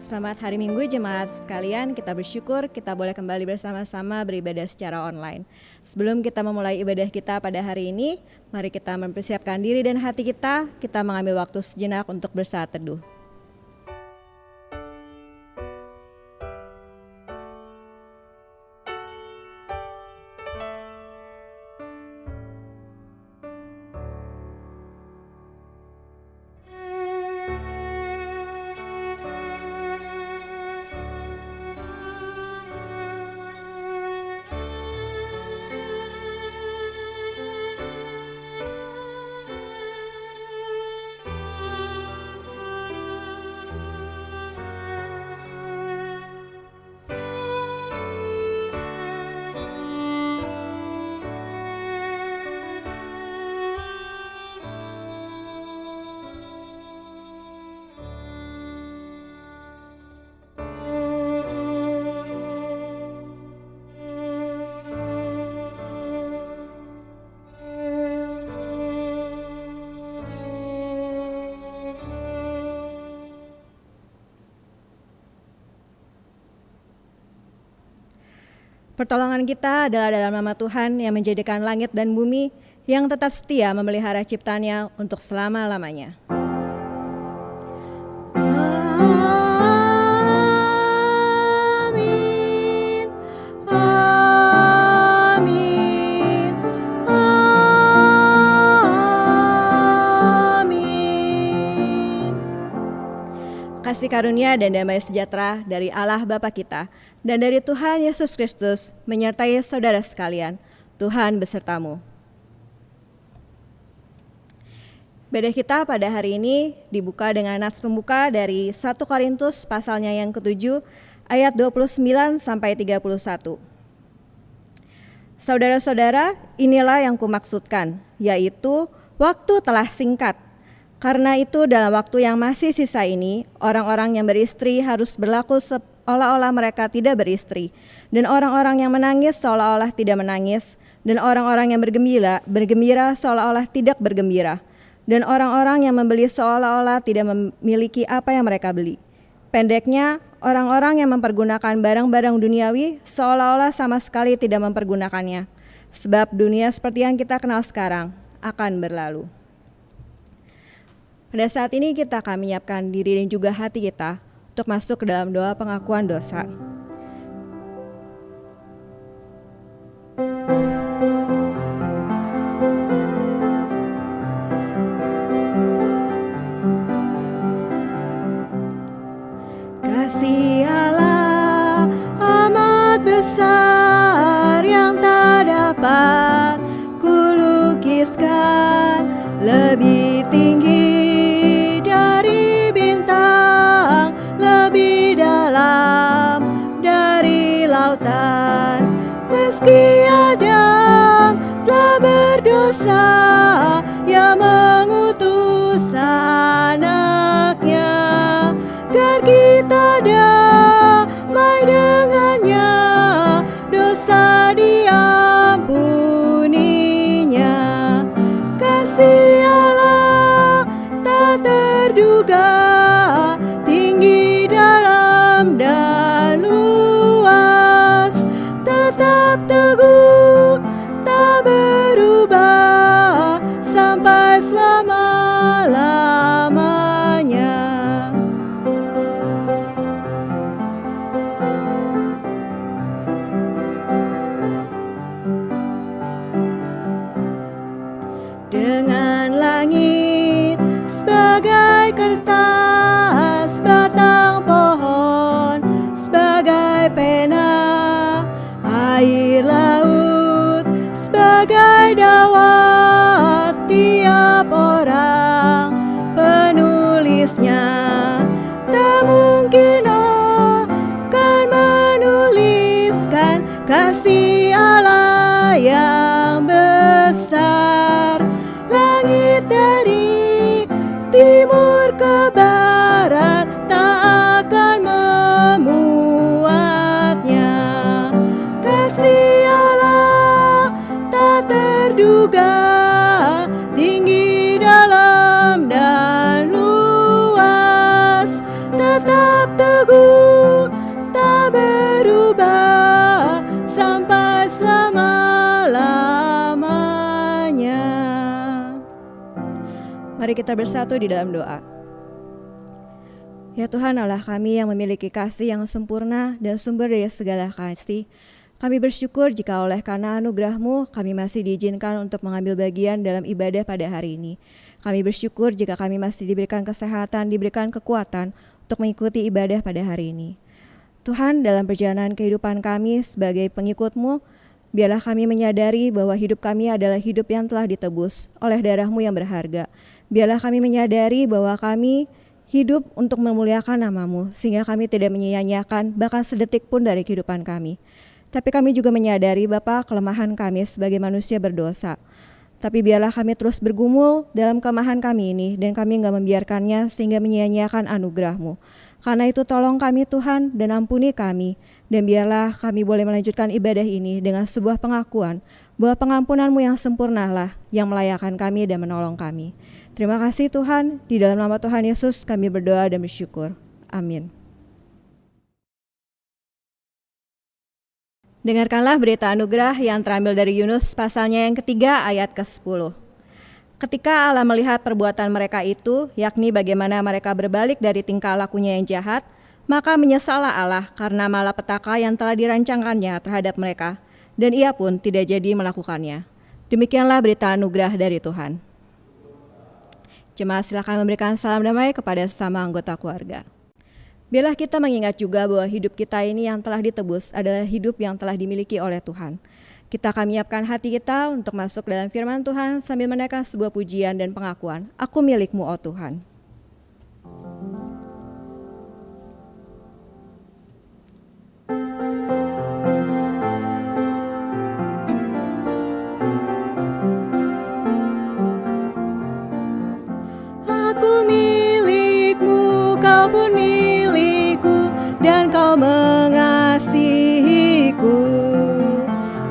Selamat hari Minggu jemaat sekalian, kita bersyukur kita boleh kembali bersama-sama beribadah secara online. Sebelum kita memulai ibadah kita pada hari ini, mari kita mempersiapkan diri dan hati kita mengambil waktu sejenak untuk bersaat teduh. Pertolongan kita adalah dalam nama Tuhan yang menjadikan langit dan bumi, yang tetap setia memelihara ciptaannya untuk selama-lamanya. Amin, amin, amin. Kasih karunia dan damai sejahtera dari Allah Bapa kita dan dari Tuhan Yesus Kristus menyertai saudara sekalian. Tuhan besertamu. Ibadah kita pada hari ini dibuka dengan nats pembuka dari 1 Korintus pasalnya yang ke-7 ayat 29 sampai 31. Saudara-saudara, inilah yang kumaksudkan, yaitu waktu telah singkat. Karena itu dalam waktu yang masih sisa ini, orang-orang yang beristri harus berlaku seolah-olah mereka tidak beristri, dan orang-orang yang menangis seolah-olah tidak menangis, dan orang-orang yang bergembira seolah-olah tidak bergembira, dan orang-orang yang membeli seolah-olah tidak memiliki apa yang mereka beli. Pendeknya, orang-orang yang mempergunakan barang-barang duniawi seolah-olah sama sekali tidak mempergunakannya, sebab dunia seperti yang kita kenal sekarang akan berlalu. Pada saat ini kita akan menyiapkan diri dan juga hati kita untuk masuk ke dalam doa pengakuan dosa. Kasih Allah amat besar yang tak dapat kulukiskan, lebih tinggi dari bintang, lebih dalam dari lautan. Meski Adam telah berdosa, Ia mengutus anaknya, agar kita damai dengannya, dosa diampuninya. Kasih Allah tak terduga, tinggi, dalam, dan luas, tetap teguh, tak berubah, sampai selama-lamanya. Dengan langit sebagai kertas, batang pohon sebagai pena, air laut sebagai dawat, tiap orang penulisnya tak mungkin akan menuliskan kasih Allah yang besar. Langit dari timur ke barat tak akan memuatnya. Kasih Allah tak terduga, tinggi, dalam, dan luas, tetap teguh Mari kita bersatu di dalam doa. Ya Tuhan Allah kami yang memiliki kasih yang sempurna dan sumber dari segala kasih, kami bersyukur jika oleh karena anugerah-Mu kami masih diizinkan untuk mengambil bagian dalam ibadah pada hari ini. Kami bersyukur jika kami masih diberikan kesehatan, diberikan kekuatan untuk mengikuti ibadah pada hari ini. Tuhan, dalam perjalanan kehidupan kami sebagai pengikut-Mu, biarlah kami menyadari bahwa hidup kami adalah hidup yang telah ditebus oleh darah-Mu yang berharga. Biarlah kami menyadari bahwa kami hidup untuk memuliakan nama-Mu, sehingga kami tidak menyia-nyiakan bahkan sedetik pun dari kehidupan kami. Tapi kami juga menyadari Bapa kelemahan kami sebagai manusia berdosa. Tapi biarlah kami terus bergumul dalam kelemahan kami ini, dan kami enggak membiarkannya sehingga menyia-nyiakan anugerah-Mu. Karena itu tolong kami Tuhan dan ampuni kami, dan biarlah kami boleh melanjutkan ibadah ini dengan sebuah pengakuan bahwa pengampunan-Mu yang sempurnalah yang melayakkan kami dan menolong kami. Terima kasih Tuhan, di dalam nama Tuhan Yesus kami berdoa dan bersyukur. Amin. Dengarkanlah berita anugerah yang terambil dari Yunus pasalnya yang ketiga ayat ke-10. Ketika Allah melihat perbuatan mereka itu, yakni bagaimana mereka berbalik dari tingkah lakunya yang jahat, maka menyesallah Allah karena malapetaka yang telah dirancangkannya terhadap mereka, dan ia pun tidak jadi melakukannya. Demikianlah berita anugerah dari Tuhan. Jemaat silakan memberikan salam damai kepada sesama anggota keluarga. Biarlah kita mengingat juga bahwa hidup kita ini yang telah ditebus adalah hidup yang telah dimiliki oleh Tuhan. Kita akan menyiapkan hati kita untuk masuk dalam firman Tuhan sambil menaikkan sebuah pujian dan pengakuan, Aku milik-Mu, oh Tuhan. Aku milik-Mu, Kau pun milik-Ku, dan Kau mengasihiku.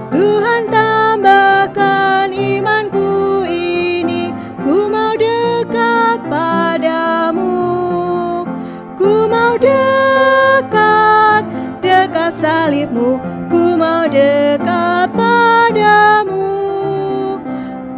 Tuhan tambahkan imanku ini, ku mau dekat padamu. Ku mau dekat, dekat salib-Mu, ku mau dekat padamu.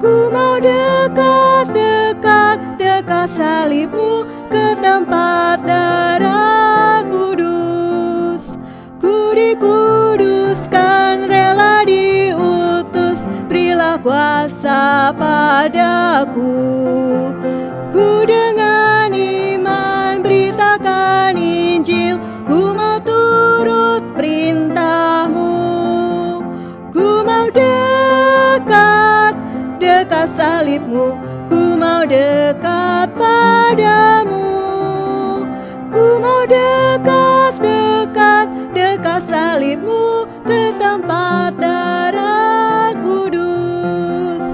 Ku mau dekat, dekat, dekat salib-Mu, ke tempat darah kudus. Ku dikuduskan, rela diutus, berilah kuasa padaku. Ku dengan iman beritakan Injil, ku mau turut perintah-Mu. Ku mau dekat, dekat salib-Mu, ku mau dekat padamu. Ku mau dekat, dekat, dekat salib-Mu, ke tempat darah kudus.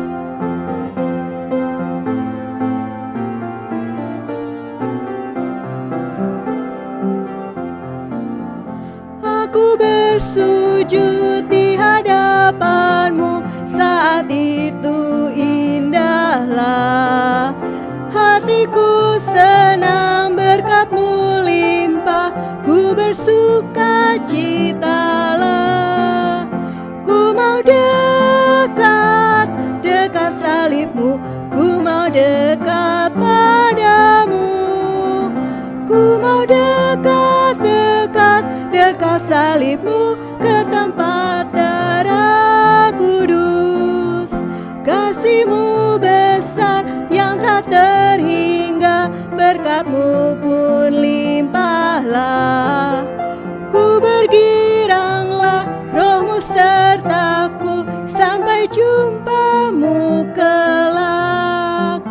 Aku bersujud di hadapan-Mu, saat itu indahlah. Hatiku senang berkat-Mu limpah, ku bersuka citalah. Ku mau dekat, dekat salib-Mu, ku mau dekat padamu. Ku mau dekat, dekat, dekat salib-Mu, ke tempat darah kudus. Kasih-Mu besar yang tak terhingga, berkat-Mu pun limpahlah. Ku bergiranglah, Roh-Mu sertaku, sampai jumpa-Mu kelak.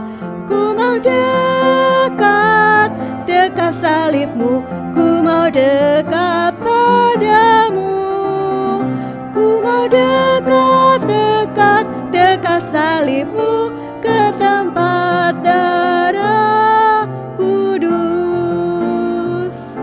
Ku mau dekat, dekat salib-Mu, ku mau dekat padamu. Ku mau dekat, dekat, dekat salib-Mu, ke tempat darah kudus.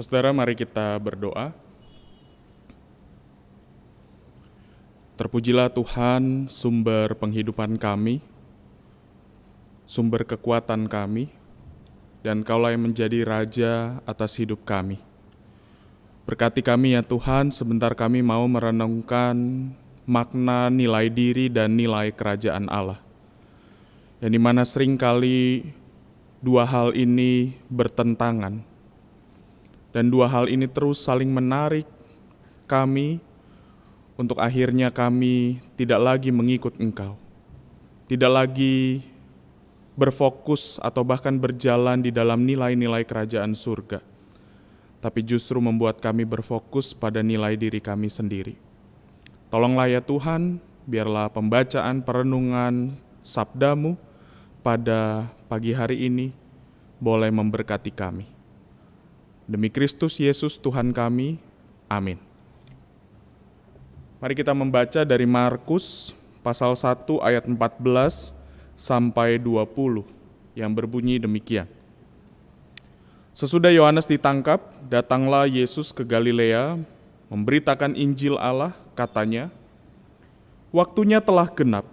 Saudara, mari kita berdoa. Terpujilah Tuhan, sumber penghidupan kami, sumber kekuatan kami, dan Kaulah yang menjadi Raja atas hidup kami. Berkati kami ya Tuhan, sebentar kami mau merenungkan makna nilai diri dan nilai kerajaan Allah. Yang dimana seringkali dua hal ini bertentangan, dan dua hal ini terus saling menarik kami untuk akhirnya kami tidak lagi mengikut Engkau, tidak lagi berfokus atau bahkan berjalan di dalam nilai-nilai kerajaan surga, tapi justru membuat kami berfokus pada nilai diri kami sendiri. Tolonglah ya Tuhan, biarlah pembacaan perenungan sabda-Mu pada pagi hari ini boleh memberkati kami. Demi Kristus Yesus Tuhan kami, amin. Mari kita membaca dari Markus pasal 1 ayat 14 sampai 20 yang berbunyi demikian. Sesudah Yohanes ditangkap, datanglah Yesus ke Galilea, memberitakan Injil Allah, katanya, "Waktunya telah genap.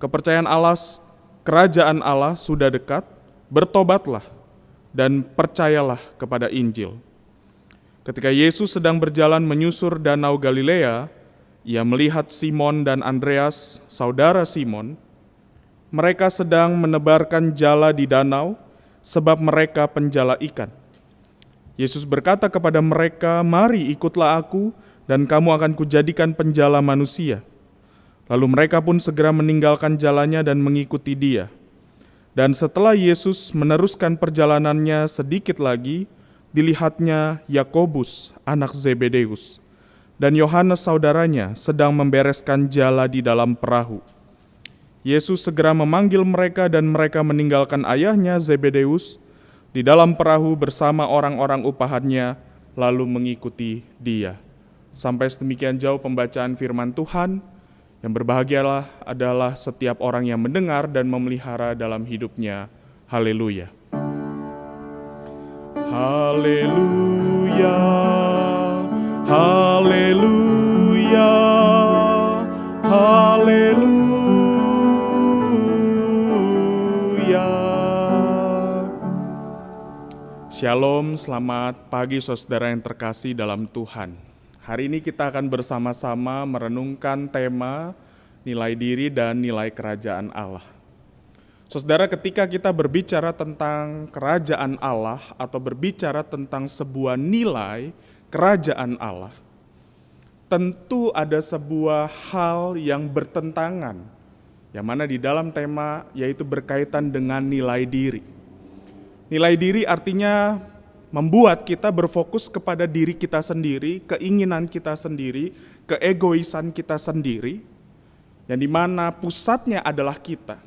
Kepercayaan Allah, kerajaan Allah sudah dekat, bertobatlah dan percayalah kepada Injil." Ketika Yesus sedang berjalan menyusur danau Galilea, Ia melihat Simon dan Andreas, saudara Simon. Mereka sedang menebarkan jala di danau, sebab mereka penjala ikan. Yesus berkata kepada mereka, "Mari ikutlah aku, dan kamu akan kujadikan penjala manusia." Lalu mereka pun segera meninggalkan jalannya dan mengikuti Dia. Dan setelah Yesus meneruskan perjalanannya sedikit lagi, dilihatnya Yakobus, anak Zebedeus, dan Yohanes saudaranya sedang membereskan jala di dalam perahu. Yesus segera memanggil mereka dan mereka meninggalkan ayahnya Zebedeus di dalam perahu bersama orang-orang upahannya, lalu mengikuti Dia. Sampai sedemikian jauh pembacaan firman Tuhan. Yang berbahagialah adalah setiap orang yang mendengar dan memelihara dalam hidupnya. Haleluya. Haleluya. Haleluya. Haleluya. Shalom, selamat pagi saudara yang terkasih dalam Tuhan. Hari ini kita akan bersama-sama merenungkan tema nilai diri dan nilai kerajaan Allah. Saudara, ketika kita berbicara tentang kerajaan Allah atau berbicara tentang sebuah nilai kerajaan Allah, tentu ada sebuah hal yang bertentangan, yang mana di dalam tema yaitu berkaitan dengan nilai diri. Nilai diri artinya membuat kita berfokus kepada diri kita sendiri, keinginan kita sendiri, keegoisan kita sendiri, yang dimana pusatnya adalah kita.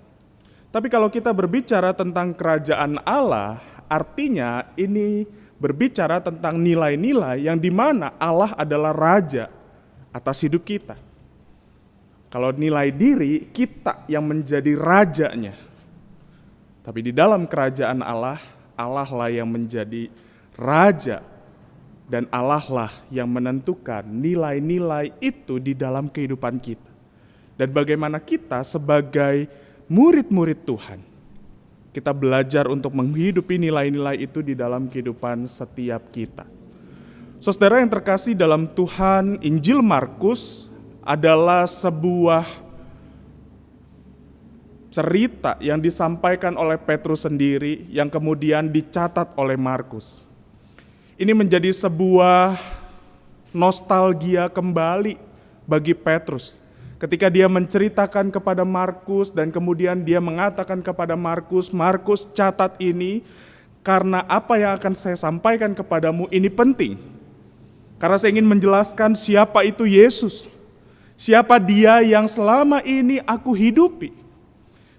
Tapi kalau kita berbicara tentang kerajaan Allah, artinya ini berbicara tentang nilai-nilai yang dimana Allah adalah Raja atas hidup kita. Kalau nilai diri, kita yang menjadi rajanya. Tapi di dalam kerajaan Allah, Allah lah yang menjadi Raja, dan Allah lah yang menentukan nilai-nilai itu di dalam kehidupan kita. Dan bagaimana kita sebagai murid-murid Tuhan, kita belajar untuk menghidupi nilai-nilai itu di dalam kehidupan setiap kita. Saudara yang terkasih dalam Tuhan, Injil Markus adalah sebuah cerita yang disampaikan oleh Petrus sendiri yang kemudian dicatat oleh Markus. Ini menjadi sebuah nostalgia kembali bagi Petrus ketika dia menceritakan kepada Markus dan kemudian dia mengatakan kepada Markus, "Markus, catat ini karena apa yang akan saya sampaikan kepadamu ini penting. Karena saya ingin menjelaskan siapa itu Yesus. Siapa Dia yang selama ini aku hidupi.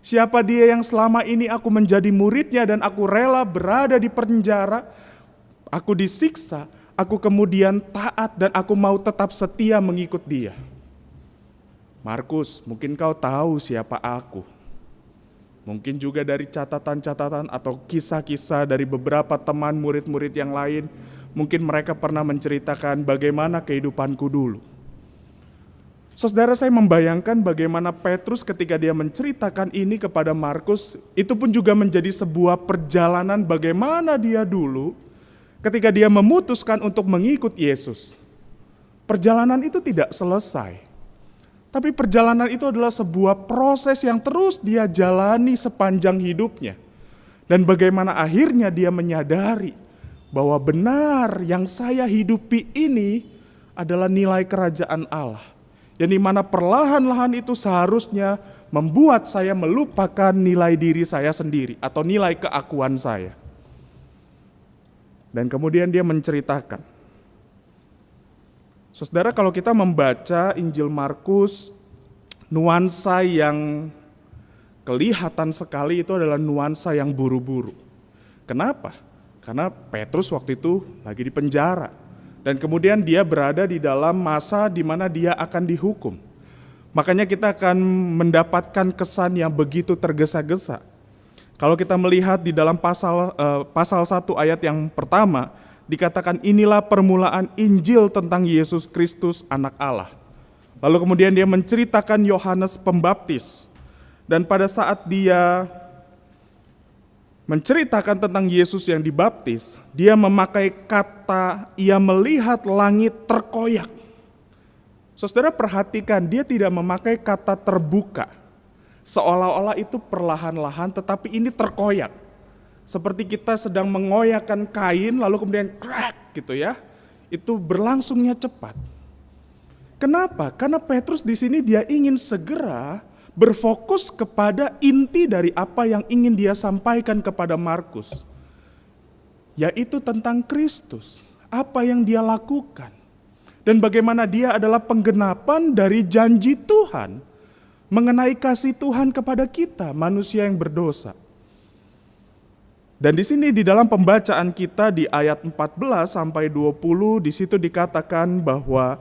Siapa Dia yang selama ini aku menjadi muridnya dan aku rela berada di penjara. Aku disiksa, aku kemudian taat dan aku mau tetap setia mengikut Dia." Markus, mungkin kau tahu siapa aku. Mungkin juga dari catatan-catatan atau kisah-kisah dari beberapa teman murid-murid yang lain, Mungkin mereka pernah menceritakan bagaimana kehidupanku dulu. Saudara, saya membayangkan bagaimana Petrus ketika dia menceritakan ini kepada Markus, itu pun juga menjadi sebuah perjalanan bagaimana dia dulu ketika dia memutuskan untuk mengikut Yesus. Perjalanan itu tidak selesai. Tapi perjalanan itu adalah sebuah proses yang terus dia jalani sepanjang hidupnya. Dan bagaimana akhirnya dia menyadari bahwa benar yang saya hidupi ini adalah nilai kerajaan Allah. Yang dimana perlahan-lahan itu seharusnya membuat saya melupakan nilai diri saya sendiri atau nilai keakuan saya. Dan kemudian dia menceritakan. Saudara, kalau kita membaca Injil Markus, nuansa yang kelihatan sekali itu adalah nuansa yang buru-buru. Kenapa? Karena Petrus waktu itu lagi di penjara. Dan kemudian dia berada di dalam masa di mana dia akan dihukum. Makanya kita akan mendapatkan kesan yang begitu tergesa-gesa. Kalau kita melihat di dalam pasal 1 ayat yang pertama, dikatakan inilah permulaan Injil tentang Yesus Kristus anak Allah. Lalu kemudian dia menceritakan Yohanes Pembaptis. Dan pada saat dia menceritakan tentang Yesus yang dibaptis, dia memakai kata ia melihat langit terkoyak. Saudara perhatikan, dia tidak memakai kata terbuka. Seolah-olah itu perlahan-lahan tetapi ini terkoyak. Seperti kita sedang mengoyakkan kain lalu kemudian crack gitu ya. Itu berlangsungnya cepat. Kenapa? Karena Petrus di sini dia ingin segera berfokus kepada inti dari apa yang ingin dia sampaikan kepada Markus, yaitu tentang Kristus, apa yang dia lakukan, dan bagaimana dia adalah penggenapan dari janji Tuhan mengenai kasih Tuhan kepada kita, manusia yang berdosa. Dan di sini di dalam pembacaan kita di ayat 14 sampai 20, di situ dikatakan bahwa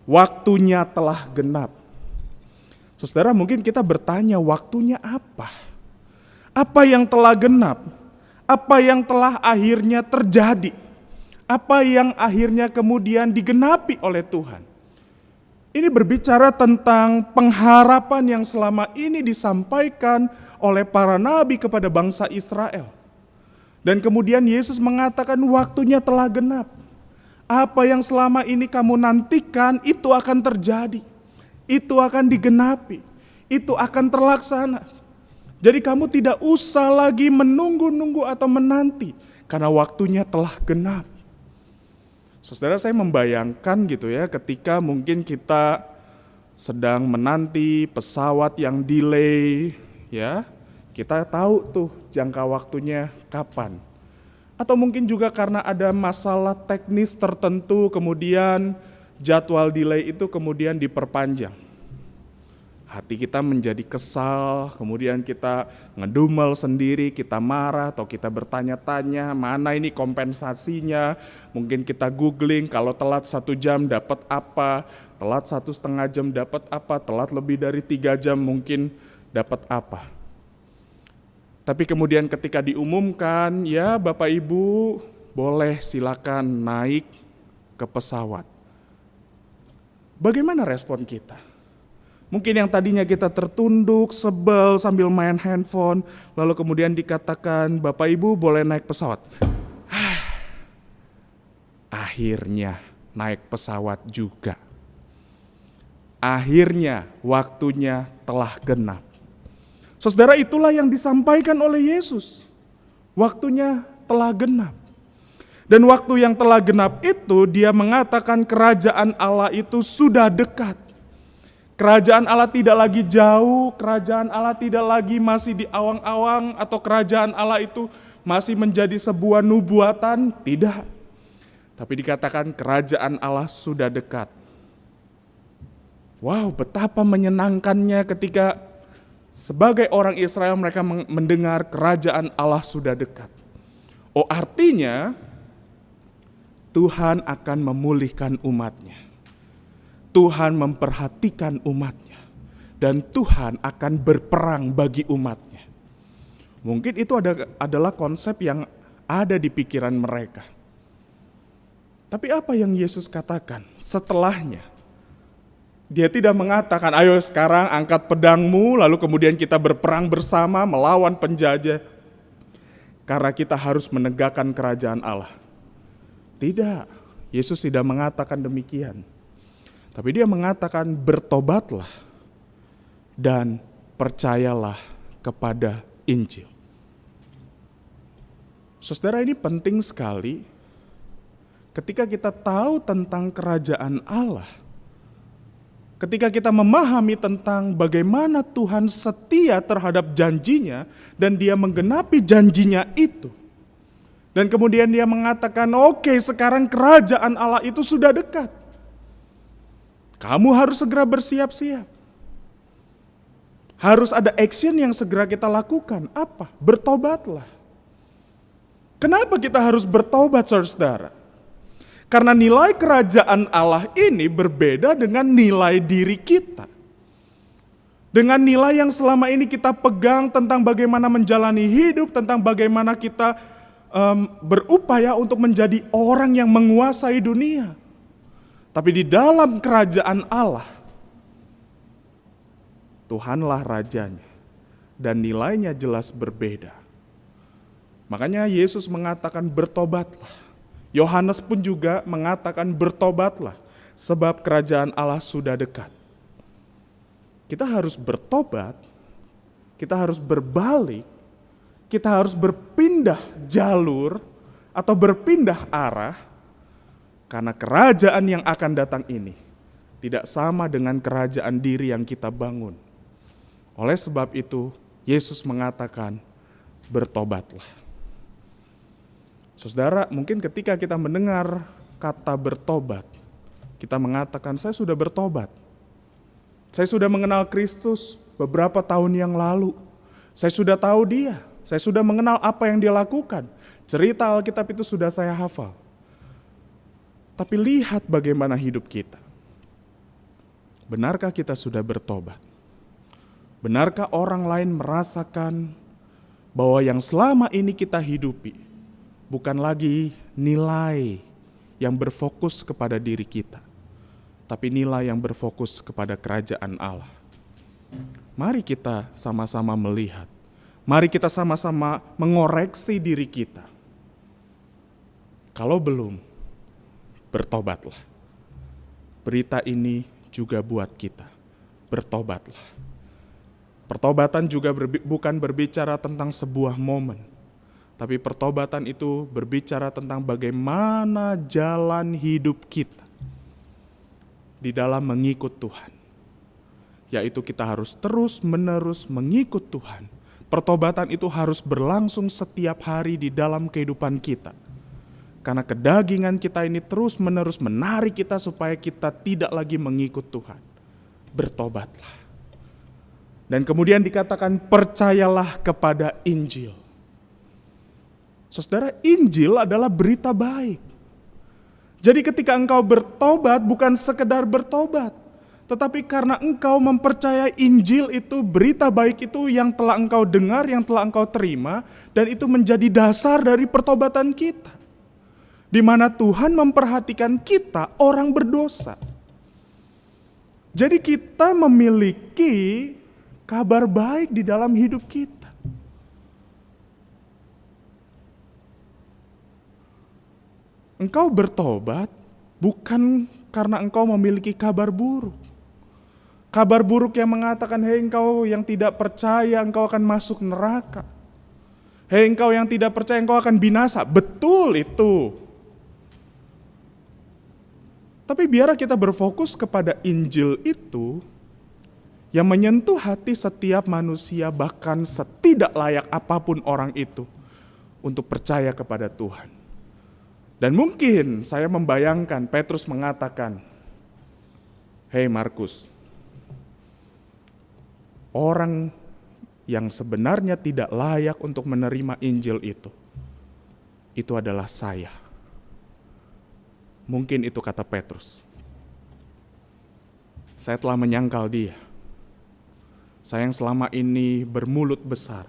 waktunya telah genap. Saudara, mungkin kita bertanya waktunya apa? Apa yang telah genap? Apa yang telah akhirnya terjadi? Apa yang akhirnya kemudian digenapi oleh Tuhan? Ini berbicara tentang pengharapan yang selama ini disampaikan oleh para nabi kepada bangsa Israel. Dan kemudian Yesus mengatakan waktunya telah genap. Apa yang selama ini kamu nantikan itu akan terjadi. Itu akan digenapi, itu akan terlaksana. Jadi kamu tidak usah lagi menunggu-nunggu atau menanti, karena waktunya telah genap. Saudara, saya membayangkan gitu ya, ketika mungkin kita sedang menanti pesawat yang delay, ya, kita tahu tuh jangka waktunya kapan. Atau mungkin juga karena ada masalah teknis tertentu, kemudian jadwal delay itu kemudian diperpanjang. Hati kita menjadi kesal, kemudian kita ngedumel sendiri, kita marah atau kita bertanya-tanya mana ini kompensasinya. Mungkin kita googling kalau telat 1 jam dapat apa, telat 1,5 jam dapat apa, telat lebih dari 3 jam mungkin dapat apa. Tapi kemudian ketika diumumkan, ya Bapak Ibu boleh silakan naik ke pesawat. Bagaimana respon kita? Mungkin yang tadinya kita tertunduk, sebel sambil main handphone, lalu kemudian dikatakan Bapak Ibu boleh naik pesawat. Akhirnya naik pesawat juga. Akhirnya waktunya telah genap. Saudara, itulah yang disampaikan oleh Yesus. Waktunya telah genap. Dan waktu yang telah genap itu dia mengatakan kerajaan Allah itu sudah dekat. Kerajaan Allah tidak lagi jauh, kerajaan Allah tidak lagi masih di awang-awang, atau kerajaan Allah itu masih menjadi sebuah nubuatan, tidak. Tapi dikatakan kerajaan Allah sudah dekat. Wow, betapa menyenangkannya ketika sebagai orang Israel mereka mendengar kerajaan Allah sudah dekat. Oh, artinya Tuhan akan memulihkan umatnya. Tuhan memperhatikan umatnya. Dan Tuhan akan berperang bagi umatnya. Mungkin itu adalah konsep yang ada di pikiran mereka. Tapi apa yang Yesus katakan setelahnya? Dia tidak mengatakan, ayo sekarang angkat pedangmu, lalu kemudian kita berperang bersama melawan penjajah. Karena kita harus menegakkan kerajaan Allah. Tidak, Yesus tidak mengatakan demikian. Tapi dia mengatakan bertobatlah dan percayalah kepada Injil. Saudara, ini penting sekali ketika kita tahu tentang kerajaan Allah. Ketika kita memahami tentang bagaimana Tuhan setia terhadap janjinya dan dia menggenapi janjinya itu. Dan kemudian dia mengatakan, oke, sekarang kerajaan Allah itu sudah dekat. Kamu harus segera bersiap-siap. Harus ada action yang segera kita lakukan. Apa? Bertobatlah. Kenapa kita harus bertobat, saudara? Karena nilai kerajaan Allah ini berbeda dengan nilai diri kita. Dengan nilai yang selama ini kita pegang tentang bagaimana menjalani hidup, tentang bagaimana kita berupaya untuk menjadi orang yang menguasai dunia. Tapi di dalam kerajaan Allah, Tuhanlah rajanya dan nilainya jelas berbeda. Makanya Yesus mengatakan bertobatlah. Yohanes pun juga mengatakan bertobatlah sebab kerajaan Allah sudah dekat. Kita harus bertobat, kita harus berbalik, kita harus berpindah jalur atau berpindah arah karena kerajaan yang akan datang ini tidak sama dengan kerajaan diri yang kita bangun. Oleh sebab itu, Yesus mengatakan bertobatlah. Saudara, mungkin ketika kita mendengar kata bertobat, kita mengatakan, saya sudah bertobat. Saya sudah mengenal Kristus beberapa tahun yang lalu. Saya sudah tahu dia. Saya sudah mengenal apa yang dia lakukan. Cerita Alkitab itu sudah saya hafal. Tapi lihat bagaimana hidup kita. Benarkah kita sudah bertobat? Benarkah orang lain merasakan bahwa yang selama ini kita hidupi bukan lagi nilai yang berfokus kepada diri kita, tapi nilai yang berfokus kepada kerajaan Allah. Mari kita sama-sama melihat. Mari kita sama-sama mengoreksi diri kita. Kalau belum, bertobatlah. Berita ini juga buat kita. Bertobatlah. Pertobatan juga bukan berbicara tentang sebuah momen. Tapi pertobatan itu berbicara tentang bagaimana jalan hidup kita di dalam mengikut Tuhan. Yaitu kita harus terus-menerus mengikut Tuhan. Pertobatan itu harus berlangsung setiap hari di dalam kehidupan kita. Karena kedagingan kita ini terus-menerus menarik kita supaya kita tidak lagi mengikut Tuhan. Bertobatlah. Dan kemudian dikatakan percayalah kepada Injil. Saudara, Injil adalah berita baik. Jadi ketika engkau bertobat bukan sekedar bertobat, tetapi karena engkau mempercayai Injil itu, berita baik itu yang telah engkau dengar, yang telah engkau terima, dan itu menjadi dasar dari pertobatan kita. Di mana Tuhan memperhatikan kita orang berdosa. Jadi kita memiliki kabar baik di dalam hidup kita. Engkau bertobat bukan karena engkau memiliki kabar buruk. Kabar buruk yang mengatakan, hei engkau yang tidak percaya, engkau akan masuk neraka. Hei engkau yang tidak percaya, engkau akan binasa. Betul itu. Tapi biar kita berfokus kepada Injil itu, yang menyentuh hati setiap manusia, bahkan setidak layak apapun orang itu, untuk percaya kepada Tuhan. Dan mungkin saya membayangkan Petrus mengatakan, hei Markus, orang yang sebenarnya tidak layak untuk menerima Injil itu adalah saya. Mungkin itu kata Petrus. Saya telah menyangkal dia. Saya yang selama ini bermulut besar,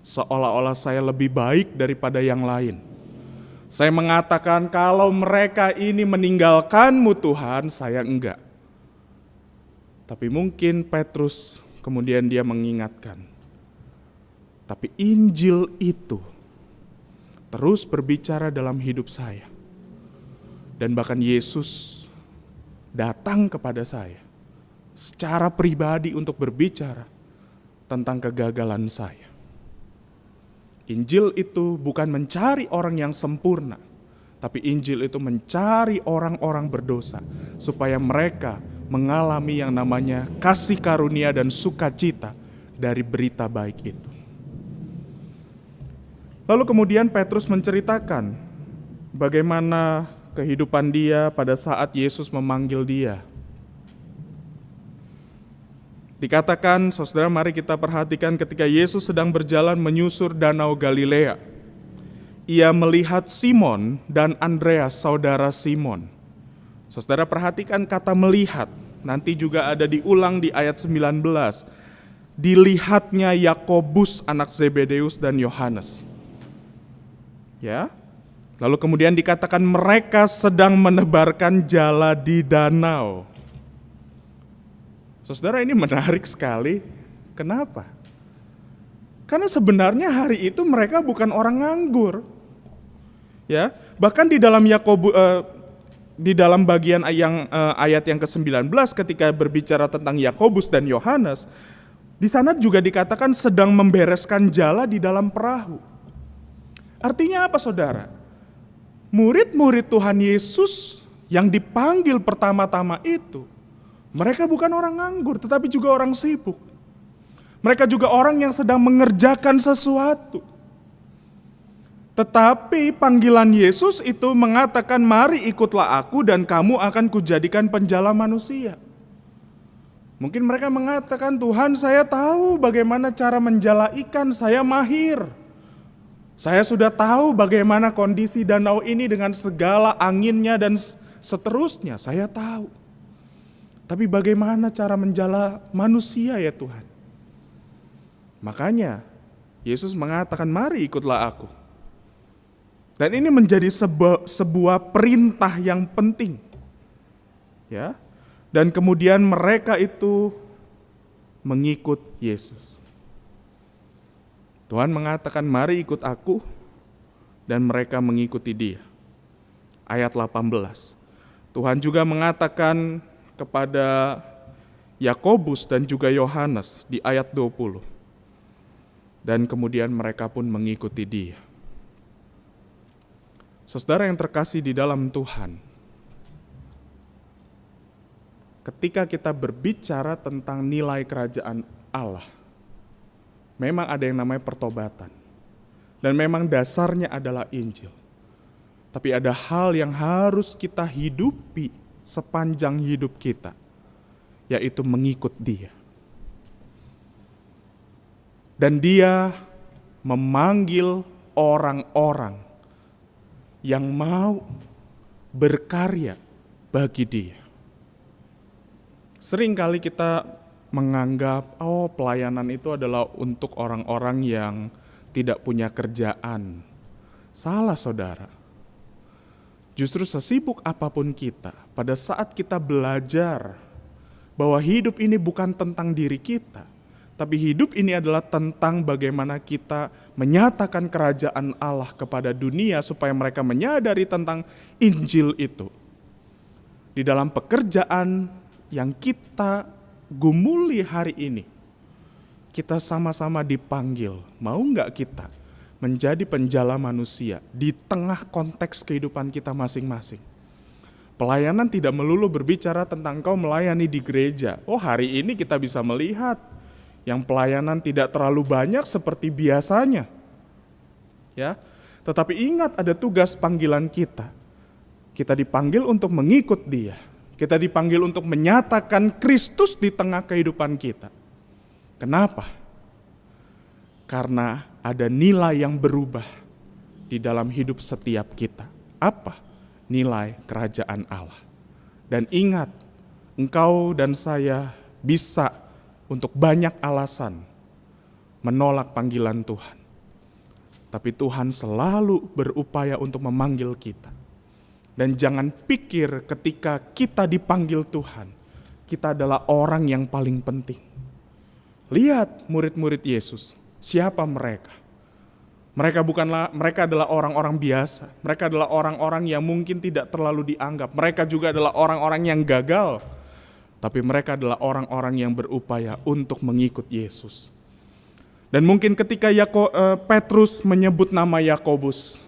seolah-olah saya lebih baik daripada yang lain. Saya mengatakan kalau mereka ini meninggalkanmu Tuhan, saya enggak. Tapi mungkin Petrus kemudian dia mengingatkan, tapi Injil itu terus berbicara dalam hidup saya. Dan bahkan Yesus datang kepada saya secara pribadi untuk berbicara tentang kegagalan saya. Injil itu bukan mencari orang yang sempurna, tapi Injil itu mencari orang-orang berdosa supaya mereka mengalami yang namanya kasih karunia dan sukacita dari berita baik itu. Lalu kemudian Petrus menceritakan bagaimana kehidupan dia pada saat Yesus memanggil dia. Dikatakan, saudara, mari kita perhatikan ketika Yesus sedang berjalan menyusur danau Galilea. Ia melihat Simon dan Andreas, saudara Simon. Saudara perhatikan kata melihat, nanti juga ada diulang di ayat 19. Dilihatnya Yakobus anak Zebedeus dan Yohanes. Ya. Lalu kemudian dikatakan mereka sedang menebarkan jala di danau. Saudara, ini menarik sekali. Kenapa? Karena sebenarnya hari itu mereka bukan orang nganggur. Ya, bahkan di dalam di dalam bagian ayat yang ke-19 ketika berbicara tentang Yakobus dan Yohanes, di sana juga dikatakan sedang membereskan jala di dalam perahu. Artinya apa, saudara? Murid-murid Tuhan Yesus yang dipanggil pertama-tama itu, mereka bukan orang nganggur, tetapi juga orang sibuk. Mereka juga orang yang sedang mengerjakan sesuatu. Tetapi panggilan Yesus itu mengatakan, mari ikutlah aku dan kamu akan kujadikan penjala manusia. Mungkin mereka mengatakan, Tuhan, saya tahu bagaimana cara menjala ikan, saya mahir. Saya sudah tahu bagaimana kondisi danau ini dengan segala anginnya dan seterusnya, saya tahu. Tapi bagaimana cara menjala manusia ya Tuhan? Makanya Yesus mengatakan, mari ikutlah aku. Dan ini menjadi sebuah perintah yang penting. Ya. Dan kemudian mereka itu mengikut Yesus. Tuhan mengatakan, mari ikut aku, dan mereka mengikuti dia. Ayat 18. Tuhan juga mengatakan kepada Yakobus dan juga Yohanes di ayat 20. Dan kemudian mereka pun mengikuti dia. Saudara yang terkasih di dalam Tuhan, ketika kita berbicara tentang nilai kerajaan Allah, memang ada yang namanya pertobatan. Dan memang dasarnya adalah Injil. Tapi ada hal yang harus kita hidupi sepanjang hidup kita, yaitu mengikut dia. Dan dia memanggil orang-orang yang mau berkarya bagi dia. Seringkali kita menganggap, pelayanan itu adalah untuk orang-orang yang tidak punya kerjaan. Salah, saudara. Justru sesibuk apapun kita, pada saat kita belajar bahwa hidup ini bukan tentang diri kita, tapi hidup ini adalah tentang bagaimana kita menyatakan kerajaan Allah kepada dunia supaya mereka menyadari tentang Injil itu. Di dalam pekerjaan yang kita gumuli hari ini, kita sama-sama dipanggil, mau nggak kita menjadi penjala manusia di tengah konteks kehidupan kita masing-masing. Pelayanan tidak melulu berbicara tentang kau melayani di gereja. Hari ini kita bisa melihat yang pelayanan tidak terlalu banyak seperti biasanya. Ya, tetapi ingat ada tugas panggilan kita. Kita dipanggil untuk mengikut dia. Kita dipanggil untuk menyatakan Kristus di tengah kehidupan kita. Kenapa? Karena ada nilai yang berubah di dalam hidup setiap kita. Apa? Nilai kerajaan Allah. Dan ingat, engkau dan saya bisa untuk banyak alasan menolak panggilan Tuhan. Tapi Tuhan selalu berupaya untuk memanggil kita. Dan jangan pikir ketika kita dipanggil Tuhan, kita adalah orang yang paling penting. Lihat murid-murid Yesus, siapa mereka? Mereka adalah orang-orang biasa. Mereka adalah orang-orang yang mungkin tidak terlalu dianggap. Mereka juga adalah orang-orang yang gagal. Tapi mereka adalah orang-orang yang berupaya untuk mengikut Yesus. Dan mungkin ketika Petrus menyebut nama Yakobus,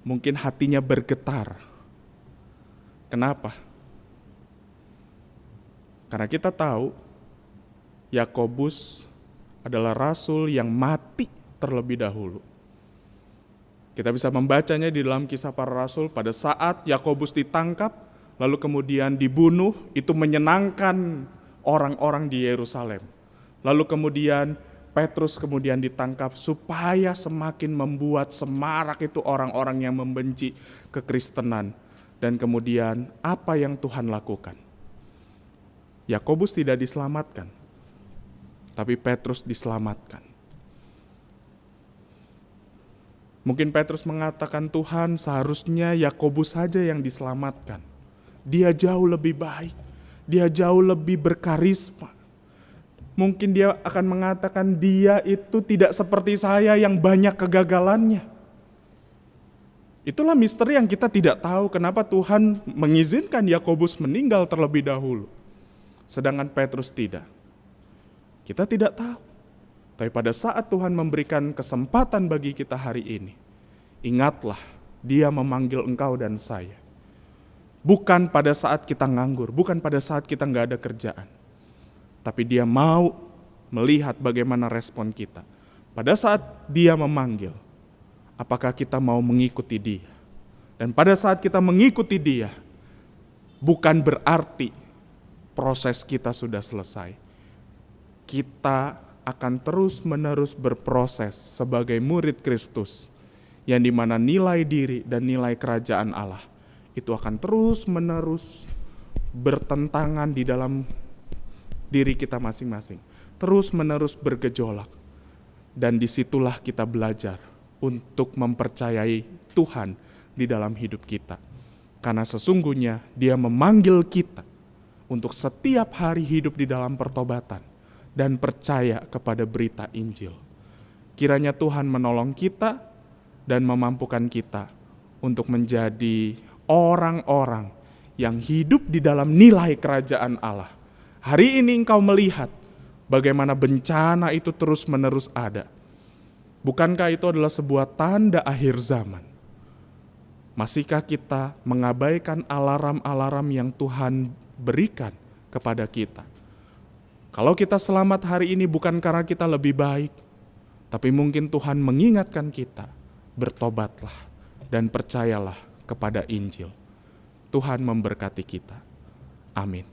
mungkin hatinya bergetar. Kenapa? Karena kita tahu Yakobus adalah rasul yang mati terlebih dahulu. Kita bisa membacanya di dalam Kisah Para Rasul pada saat Yakobus ditangkap, lalu kemudian dibunuh, itu menyenangkan orang-orang di Yerusalem. Lalu kemudian Petrus kemudian ditangkap supaya semakin membuat semarak itu orang-orang yang membenci kekristenan. Dan kemudian apa yang Tuhan lakukan? Yakobus tidak diselamatkan, tapi Petrus diselamatkan. Mungkin Petrus mengatakan, Tuhan, seharusnya Yakobus saja yang diselamatkan. Dia jauh lebih baik, dia jauh lebih berkarisma. Mungkin dia akan mengatakan, dia itu tidak seperti saya yang banyak kegagalannya. Itulah misteri yang kita tidak tahu, kenapa Tuhan mengizinkan Yakobus meninggal terlebih dahulu, sedangkan Petrus tidak. Kita tidak tahu. Tapi pada saat Tuhan memberikan kesempatan bagi kita hari ini, ingatlah, Dia memanggil engkau dan saya. Bukan pada saat kita nganggur, bukan pada saat kita nggak ada kerjaan. Tapi Dia mau melihat bagaimana respon kita. Pada saat Dia memanggil, apakah kita mau mengikuti Dia? Dan pada saat kita mengikuti Dia, bukan berarti proses kita sudah selesai. Kita akan terus-menerus berproses sebagai murid Kristus, yang dimana nilai diri dan nilai kerajaan Allah itu akan terus-menerus bertentangan di dalam diri kita masing-masing, terus-menerus bergejolak. Dan disitulah kita belajar untuk mempercayai Tuhan di dalam hidup kita. Karena sesungguhnya Dia memanggil kita untuk setiap hari hidup di dalam pertobatan dan percaya kepada berita Injil. Kiranya Tuhan menolong kita dan memampukan kita untuk menjadi orang-orang yang hidup di dalam nilai kerajaan Allah. Hari ini engkau melihat bagaimana bencana itu terus-menerus ada. Bukankah itu adalah sebuah tanda akhir zaman? Masihkah kita mengabaikan alarm-alarm yang Tuhan berikan kepada kita? Kalau kita selamat hari ini bukan karena kita lebih baik, tapi mungkin Tuhan mengingatkan kita, bertobatlah dan percayalah kepada Injil. Tuhan memberkati kita. Amin.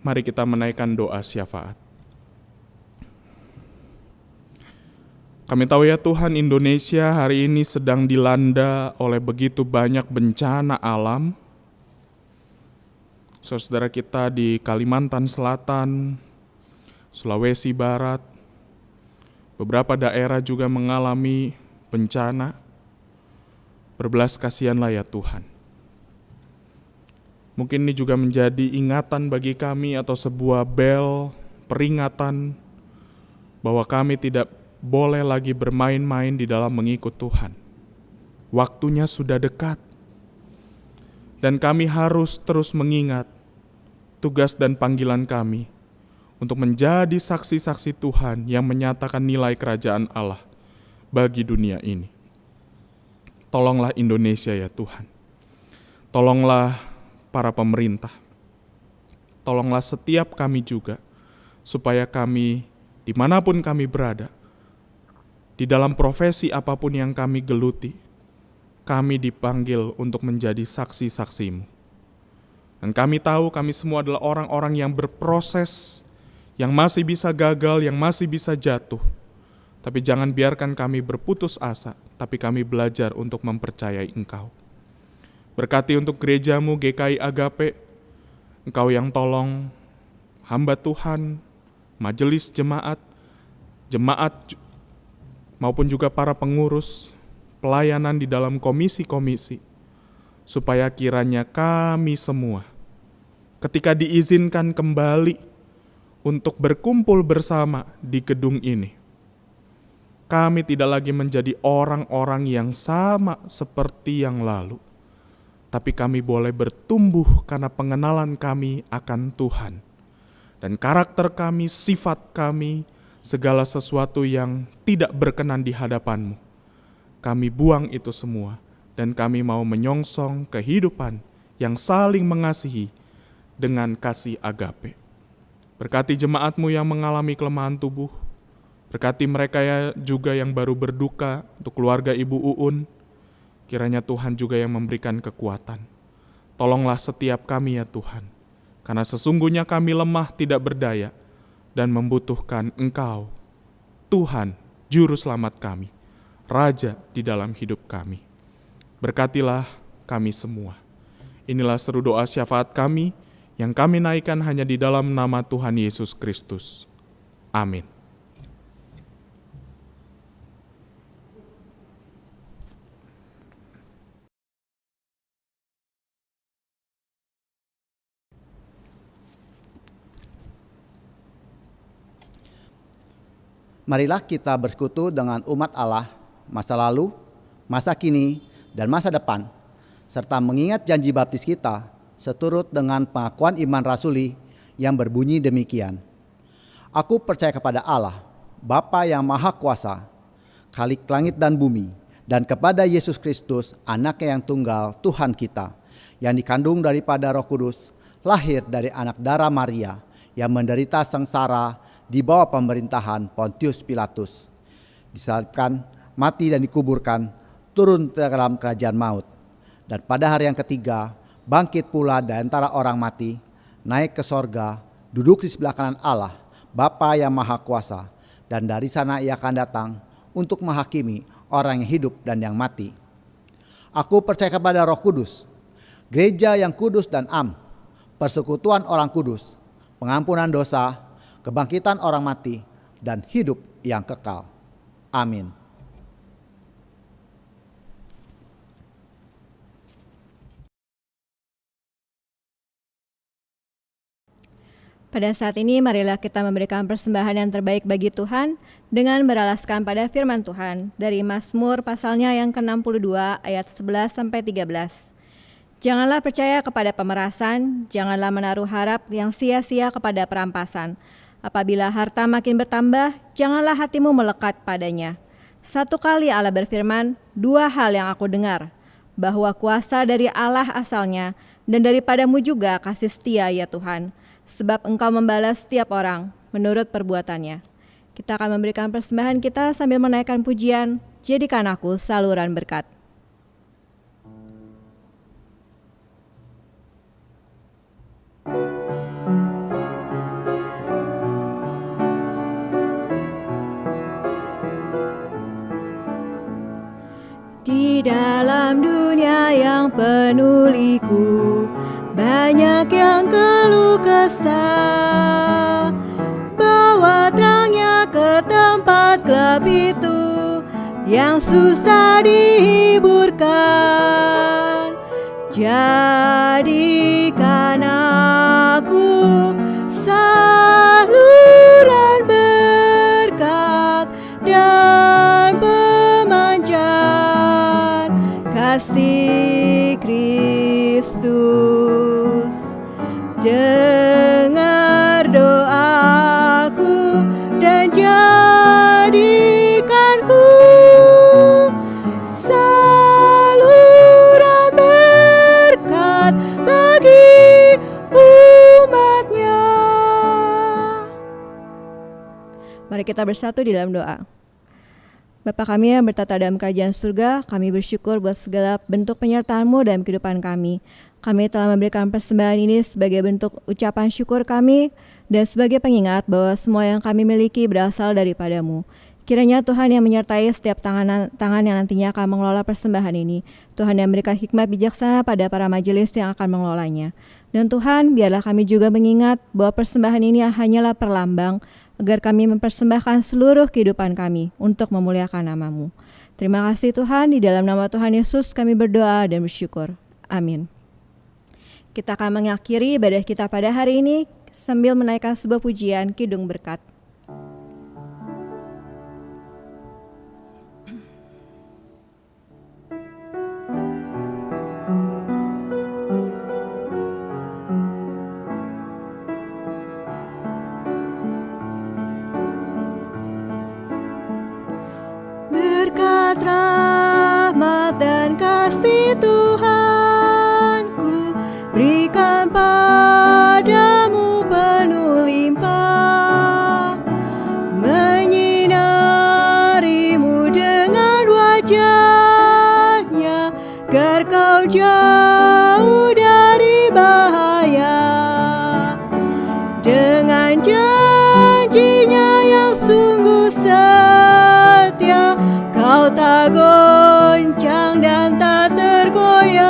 Mari kita menaikkan doa syafaat. Kami tahu ya Tuhan, Indonesia hari ini sedang dilanda oleh begitu banyak bencana alam. Saudara kita di Kalimantan Selatan, Sulawesi Barat, beberapa daerah juga mengalami bencana. Berbelas kasihanlah ya Tuhan. Mungkin ini juga menjadi ingatan bagi kami atau sebuah bel peringatan bahwa kami tidak boleh lagi bermain-main di dalam mengikut Tuhan. Waktunya sudah dekat. Dan kami harus terus mengingat tugas dan panggilan kami untuk menjadi saksi-saksi Tuhan yang menyatakan nilai kerajaan Allah bagi dunia ini. Tolonglah Indonesia ya Tuhan. Tolonglah para pemerintah. Tolonglah setiap kami juga, supaya kami dimanapun kami berada, di dalam profesi apapun yang kami geluti, kami dipanggil untuk menjadi saksi-saksi-Mu. Dan kami tahu kami semua adalah orang-orang yang berproses, yang masih bisa gagal, yang masih bisa jatuh. Tapi jangan biarkan kami berputus asa, tapi kami belajar untuk mempercayai Engkau. Berkati untuk gereja-Mu GKI Agape, Engkau yang tolong hamba Tuhan, majelis jemaat maupun juga para pengurus, pelayanan di dalam komisi-komisi, supaya kiranya kami semua ketika diizinkan kembali untuk berkumpul bersama di gedung ini, kami tidak lagi menjadi orang-orang yang sama seperti yang lalu, tapi kami boleh bertumbuh karena pengenalan kami akan Tuhan. Dan karakter kami, sifat kami, segala sesuatu yang tidak berkenan di hadapan-Mu, kami buang itu semua, dan kami mau menyongsong kehidupan yang saling mengasihi dengan kasih agape. Berkati jemaat-Mu yang mengalami kelemahan tubuh, berkati mereka juga yang baru berduka untuk keluarga Ibu Uun, kiranya Tuhan juga yang memberikan kekuatan. Tolonglah setiap kami ya Tuhan, karena sesungguhnya kami lemah tidak berdaya dan membutuhkan Engkau, Tuhan, Juru Selamat kami, Raja di dalam hidup kami. Berkatilah kami semua. Inilah seru doa syafaat kami yang kami naikkan hanya di dalam nama Tuhan Yesus Kristus. Amin. Marilah kita bersekutu dengan umat Allah, masa lalu, masa kini, dan masa depan, serta mengingat janji baptis kita seturut dengan pengakuan iman rasuli yang berbunyi demikian. Aku percaya kepada Allah, Bapa yang Maha Kuasa, Khalik langit dan bumi, dan kepada Yesus Kristus, Anaknya yang tunggal, Tuhan kita, yang dikandung daripada Roh Kudus, lahir dari anak darah Maria, yang menderita sengsara di bawah pemerintahan Pontius Pilatus, disalibkan, mati dan dikuburkan, turun ke dalam kerajaan maut, dan pada hari yang ketiga bangkit pula dari antara orang mati, naik ke sorga, duduk di sebelah kanan Allah, Bapa yang Maha Kuasa, dan dari sana Ia akan datang untuk menghakimi orang yang hidup dan yang mati. Aku percaya kepada Roh Kudus, gereja yang kudus dan am, persekutuan orang kudus, pengampunan dosa, kebangkitan orang mati, dan hidup yang kekal. Amin. Pada saat ini marilah kita memberikan persembahan yang terbaik bagi Tuhan dengan beralaskan pada firman Tuhan dari Mazmur pasalnya yang ke-62 ayat 11-13. Janganlah percaya kepada pemerasan, janganlah menaruh harap yang sia-sia kepada perampasan. Apabila harta makin bertambah, janganlah hatimu melekat padanya. Satu kali Allah berfirman, dua hal yang aku dengar, bahwa kuasa dari Allah asalnya, dan daripadamu juga kasih setia ya Tuhan. Sebab Engkau membalas setiap orang menurut perbuatannya. Kita akan memberikan persembahan kita sambil menaikkan pujian, jadikan aku saluran berkat. Di dalam dunia yang penuh liku, banyak yang keluh kesah. Bawa terangnya ke tempat gelap itu yang susah dihiburkan. Jadikan aku saluran berkat dan pemancar kasih Kristus Kristus. Dengar doaku dan jadikanku saluran berkat bagi umatnya. Mari kita bersatu di dalam doa. Bapa kami yang bertata dalam kerajaan surga, kami bersyukur buat segala bentuk penyertaan-Mu dalam kehidupan kami. Kami telah memberikan persembahan ini sebagai bentuk ucapan syukur kami dan sebagai pengingat bahwa semua yang kami miliki berasal daripada-Mu. Kiranya Tuhan yang menyertai setiap tangan yang nantinya akan mengelola persembahan ini. Tuhan yang memberikan hikmat bijaksana pada para majelis yang akan mengelolanya. Dan Tuhan, biarlah kami juga mengingat bahwa persembahan ini hanyalah perlambang agar kami mempersembahkan seluruh kehidupan kami untuk memuliakan nama-Mu. Terima kasih Tuhan, di dalam nama Tuhan Yesus kami berdoa dan bersyukur. Amin. Kita akan mengakhiri ibadah kita pada hari ini sambil menaikkan sebuah pujian Kidung Berkat. Berkat rahmat dan kasih Tuhanku berikan padamu penuh limpah, menyinarimu dengan wajahnya, agar kau jauh dari bahaya. Dengan janjinya yang sungguh setia, kau tak goncang dan tak tergoyah,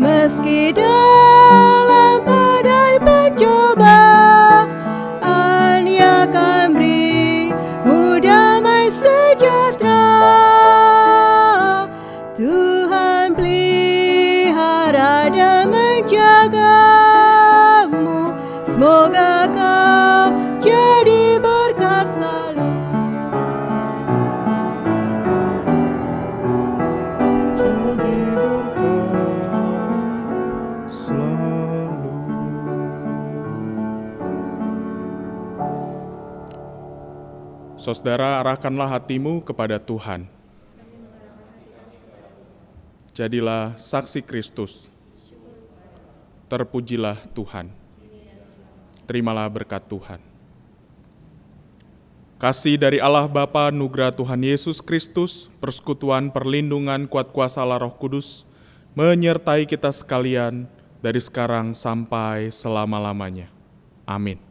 meski dalam badai pencobaan, Ia akan berimu damai sejahtera. Tuhan pelihara dan menjagamu, semoga kau jadi berkat selalu. Saudara, arahkanlah hatimu kepada Tuhan. Jadilah saksi Kristus. Terpujilah Tuhan. Terimalah berkat Tuhan. Kasih dari Allah Bapa, nugerah Tuhan Yesus Kristus, persekutuan, perlindungan, kuat kuasa Allah Roh Kudus, menyertai kita sekalian dari sekarang sampai selama-lamanya. Amin.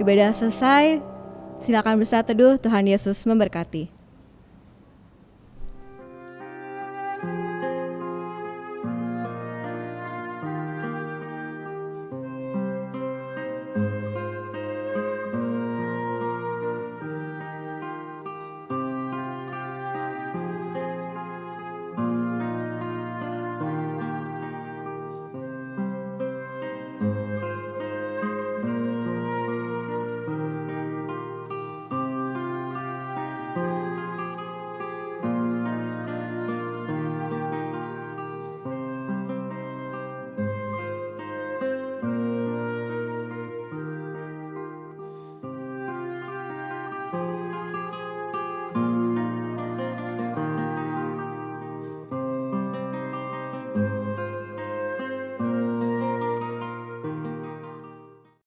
Ibadah selesai, silakan bersatu teduh. Tuhan Yesus memberkati.